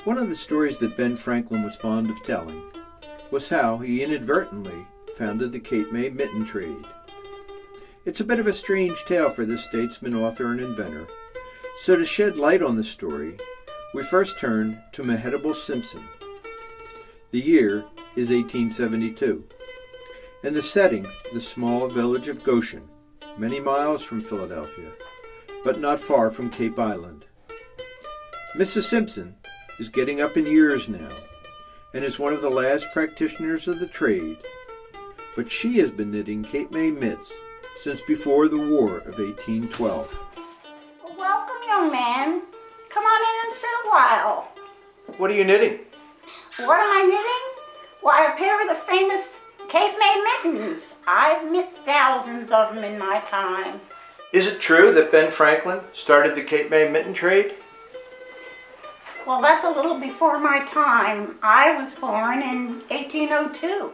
One of the stories that Ben Franklin was fond of telling was how he inadvertently founded the Cape May Mitten Trade. It's a bit of a strange tale for this statesman, author, and inventor. So to shed light on the story, we first turn to Mehitable Simpson. The year is 1872, and the setting, the small village of Goshen, many miles from Philadelphia, but not far from Cape Island. Mrs. Simpson is getting up in years now, and is one of the last practitioners of the trade, but she has been knitting Cape May mitts since before the War of 1812. Welcome, young man. Come on in and sit a while. What are you knitting? What am I knitting? Why, a pair of the famous Cape May mittens. I've knit thousands of them in my time. Is it true that Ben Franklin started the Cape May Mitten Trade? Well, that's a little before my time. I was born in 1802.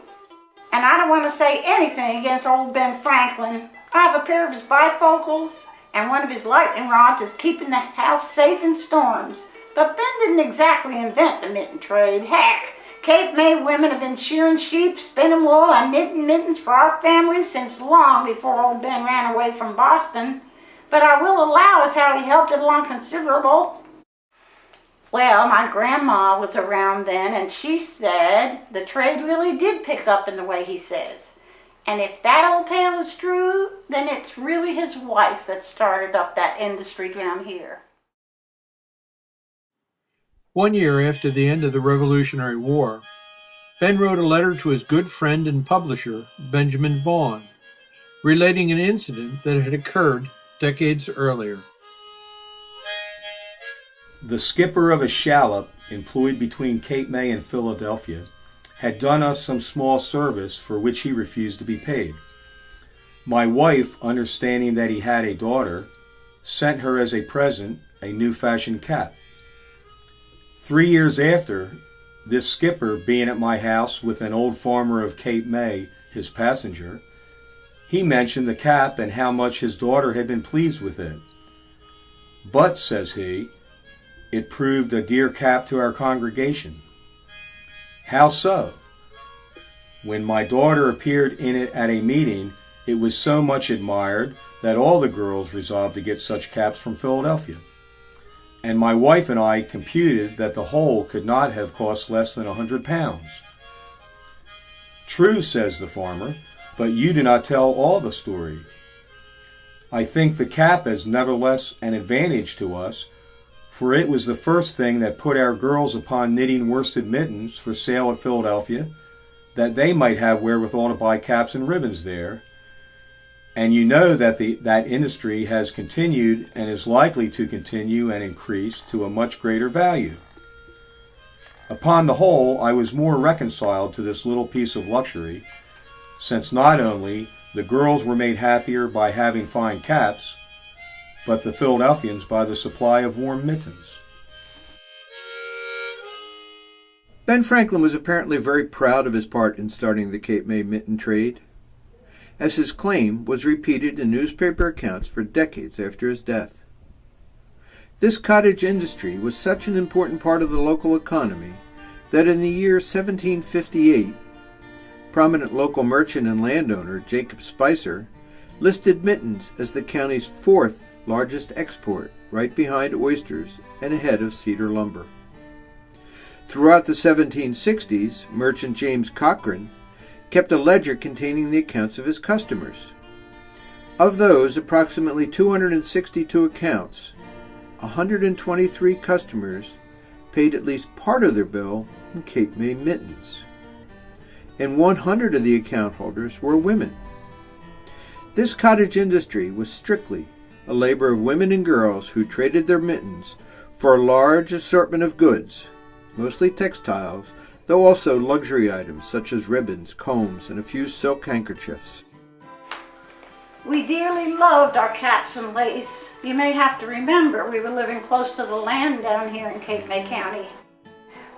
And I don't want to say anything against old Ben Franklin. I have a pair of his bifocals, and one of his lightning rods is keeping the house safe in storms. But Ben didn't exactly invent the mitten trade. Heck, Cape May women have been shearing sheep, spinning wool, and knitting mittens for our families since long before old Ben ran away from Boston. But I will allow as how he helped it along considerable. Well, my grandma was around then, and she said the trade really did pick up in the way he says. And if that old tale is true, then it's really his wife that started up that industry down here. One year after the end of the Revolutionary War, Ben wrote a letter to his good friend and publisher, Benjamin Vaughan, relating an incident that had occurred decades earlier. The skipper of a shallop employed between Cape May and Philadelphia had done us some small service for which he refused to be paid. My wife, understanding that he had a daughter, sent her as a present a new-fashioned cap. 3 years after, this skipper being at my house with an old farmer of Cape May, his passenger, he mentioned the cap and how much his daughter had been pleased with it. But, says he, it proved a dear cap to our congregation. How so? When my daughter appeared in it at a meeting, it was so much admired that all the girls resolved to get such caps from Philadelphia. And my wife and I computed that the whole could not have cost less than £100. True, says the farmer, but you do not tell all the story. I think the cap is nevertheless an advantage to us, for it was the first thing that put our girls upon knitting worsted mittens for sale at Philadelphia, that they might have wherewithal to buy caps and ribbons there. And you know that that industry has continued and is likely to continue and increase to a much greater value. Upon the whole, I was more reconciled to this little piece of luxury, since not only the girls were made happier by having fine caps, but the Philadelphians by the supply of warm mittens. Ben Franklin was apparently very proud of his part in starting the Cape May Mitten Trade, as his claim was repeated in newspaper accounts for decades after his death. This cottage industry was such an important part of the local economy that in the year 1758, prominent local merchant and landowner Jacob Spicer listed mittens as the county's fourth largest export, right behind oysters and ahead of cedar lumber. Throughout the 1760s, merchant James Cochran kept a ledger containing the accounts of his customers. Of those, approximately 262 accounts, 123 customers paid at least part of their bill in Cape May mittens, and 100 of the account holders were women. This cottage industry was strictly a labor of women and girls who traded their mittens for a large assortment of goods, mostly textiles, though also luxury items such as ribbons, combs, and a few silk handkerchiefs. We dearly loved our caps and lace. You may have to remember we were living close to the land down here in Cape May County.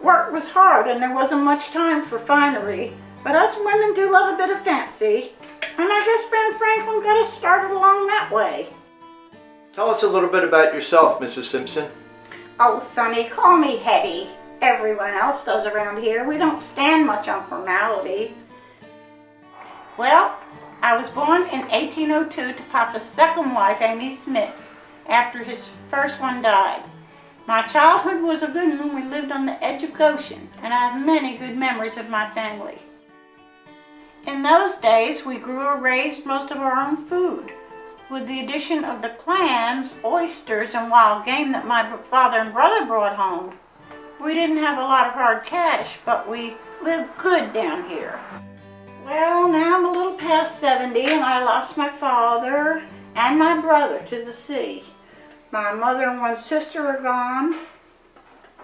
Work was hard and there wasn't much time for finery, but us women do love a bit of fancy, and I guess Ben Franklin got us started along that way. Tell us a little bit about yourself, Mrs. Simpson. Oh, Sonny, call me Hetty. everyone else does around here. We don't stand much on formality. Well, I was born in 1802 to Papa's second wife, Amy Smith, after his first one died. My childhood was a good one. We lived on the edge of Goshen, and I have many good memories of my family. In those days, we grew or raised most of our own food. With the addition of the clams, oysters, and wild game that my father and brother brought home, we didn't have a lot of hard cash, but we lived good down here. Well, now I'm a little past 70, and I lost my father and my brother to the sea. My mother and one sister are gone.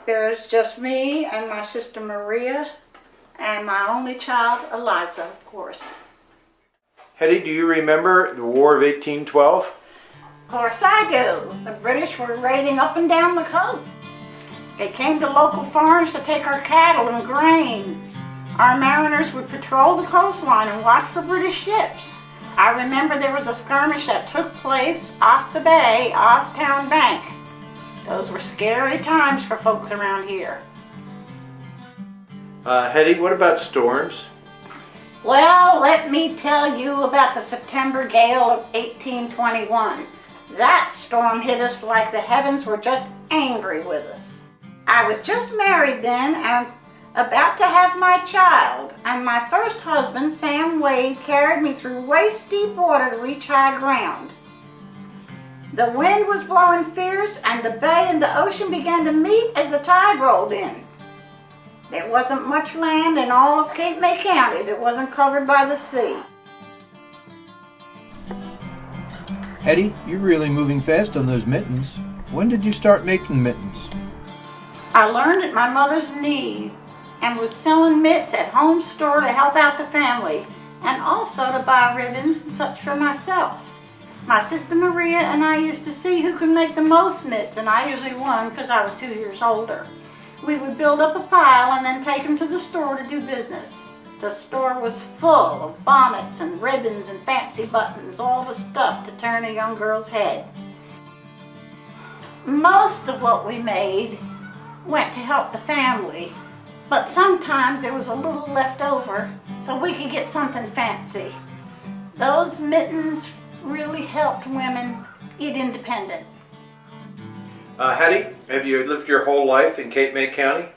There's just me and my sister Maria, and my only child, Eliza, of course. Hetty, do you remember the War of 1812? Of course I do. The British were raiding up and down the coast. They came to local farms to take our cattle and grain. Our mariners would patrol the coastline and watch for British ships. I remember there was a skirmish that took place off the bay, off Town Bank. Those were scary times for folks around here. Hetty, what about storms? Well, let me tell you about the September gale of 1821. That storm hit us like the heavens were just angry with us. I was just married then and about to have my child, and my first husband, Sam Wade, carried me through waist-deep water to reach high ground. The wind was blowing fierce, and the bay and the ocean began to meet as the tide rolled in. There wasn't much land in all of Cape May County that wasn't covered by the sea. Hetty, you're really moving fast on those mittens. When did you start making mittens? I learned at my mother's knee and was selling mitts at home store to help out the family, and also to buy ribbons and such for myself. My sister Maria and I used to see who could make the most mitts, and I usually won because I was 2 years older. We would build up a pile and then take them to the store to do business. The store was full of bonnets and ribbons and fancy buttons, all the stuff to turn a young girl's head. Most of what we made went to help the family, but sometimes there was a little left over so we could get something fancy. Those mittens really helped women get independent. Hetty, have you lived your whole life in Cape May County?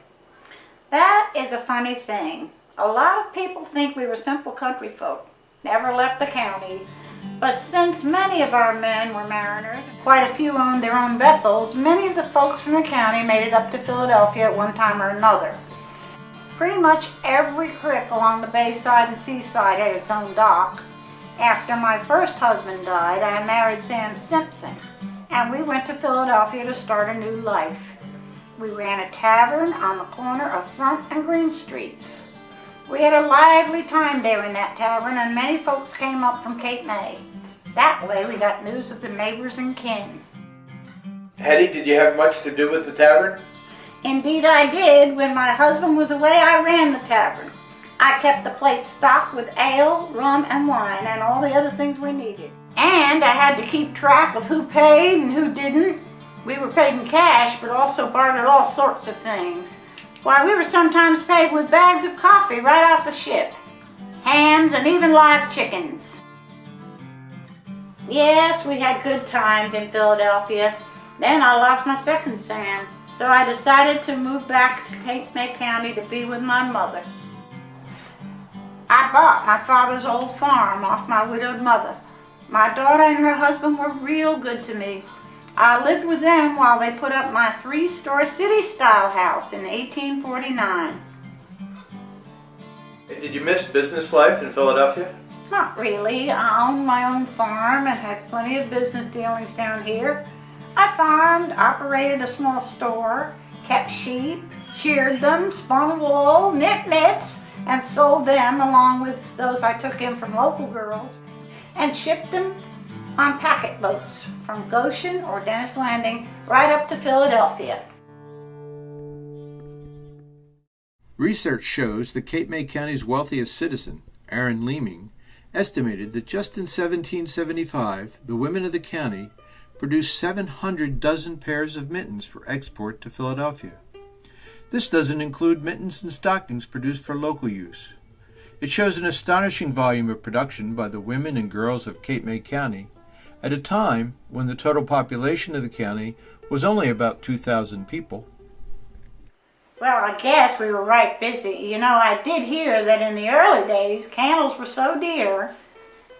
That is a funny thing. A lot of people think we were simple country folk, never left the county. But since many of our men were mariners, quite a few owned their own vessels, many of the folks from the county made it up to Philadelphia at one time or another. Pretty much every creek along the bayside and seaside had its own dock. After my first husband died, I married Sam Simpson, and we went to Philadelphia to start a new life. We ran a tavern on the corner of Front and Green Streets. We had a lively time there in that tavern, and many folks came up from Cape May. That way we got news of the neighbors and kin. Hetty, did you have much to do with the tavern? Indeed I did. When my husband was away, I ran the tavern. I kept the place stocked with ale, rum, and wine, and all the other things we needed. And I had to keep track of who paid and who didn't. We were paid in cash, but also bartered all sorts of things. Why, we were sometimes paid with bags of coffee right off the ship, hams, and even live chickens. Yes, we had good times in Philadelphia. Then I lost my second Sam, so I decided to move back to Cape May County to be with my mother. I bought my father's old farm off my widowed mother. My daughter and her husband were real good to me. I lived with them while they put up my 3-story city-style house in 1849. Did you miss business life in Philadelphia? Not really. I owned my own farm and had plenty of business dealings down here. I farmed, operated a small store, kept sheep, sheared them, spun wool, knit mitts, and sold them along with those I took in from local girls, and shipped them on packet boats from Goshen or Dennis Landing right up to Philadelphia. Research shows that Cape May County's wealthiest citizen, Aaron Leeming, estimated that just in 1775, the women of the county produced 700 dozen pairs of mittens for export to Philadelphia. This doesn't include mittens and stockings produced for local use. It shows an astonishing volume of production by the women and girls of Cape May County at a time when the total population of the county was only about 2,000 people. Well, I guess we were right busy. You know, I did hear that in the early days, candles were so dear,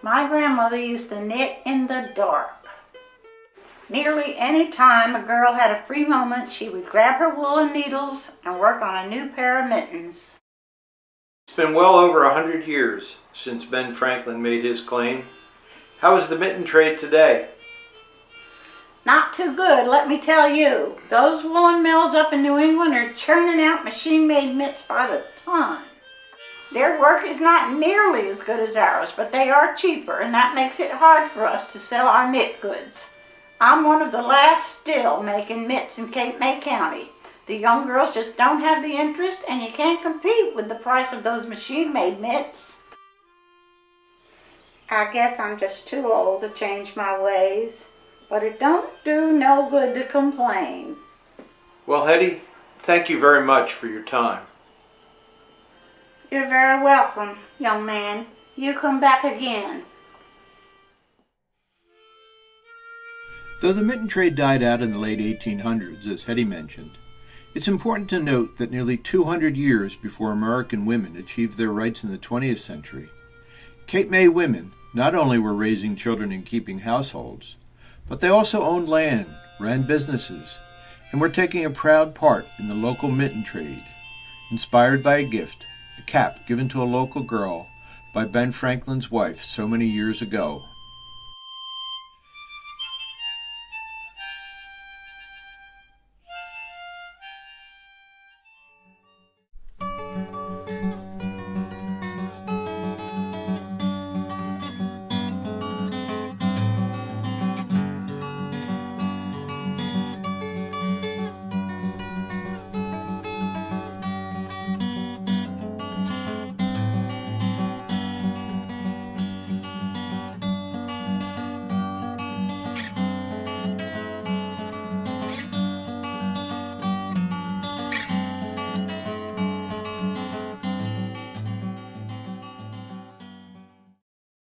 my grandmother used to knit in the dark. Nearly any time a girl had a free moment, she would grab her woolen needles and work on a new pair of mittens. It's been well over 100 years since Ben Franklin made his claim. How is the mitten trade today? Not too good, let me tell you. Those woolen mills up in New England are churning out machine-made mitts by the ton. Their work is not nearly as good as ours, but they are cheaper, and that makes it hard for us to sell our knit goods. I'm one of the last still making mitts in Cape May County. The young girls just don't have the interest, and you can't compete with the price of those machine-made mitts. I guess I'm just too old to change my ways, but it don't do no good to complain. Well, Hetty, thank you very much for your time. You're very welcome, young man. You come back again. Though the mitten trade died out in the late 1800s, as Hetty mentioned, it's important to note that nearly 200 years before American women achieved their rights in the 20th century, Cape May women not only were raising children and keeping households, but they also owned land, ran businesses, and were taking a proud part in the local mitten trade, inspired by a gift, a cap given to a local girl by Ben Franklin's wife so many years ago.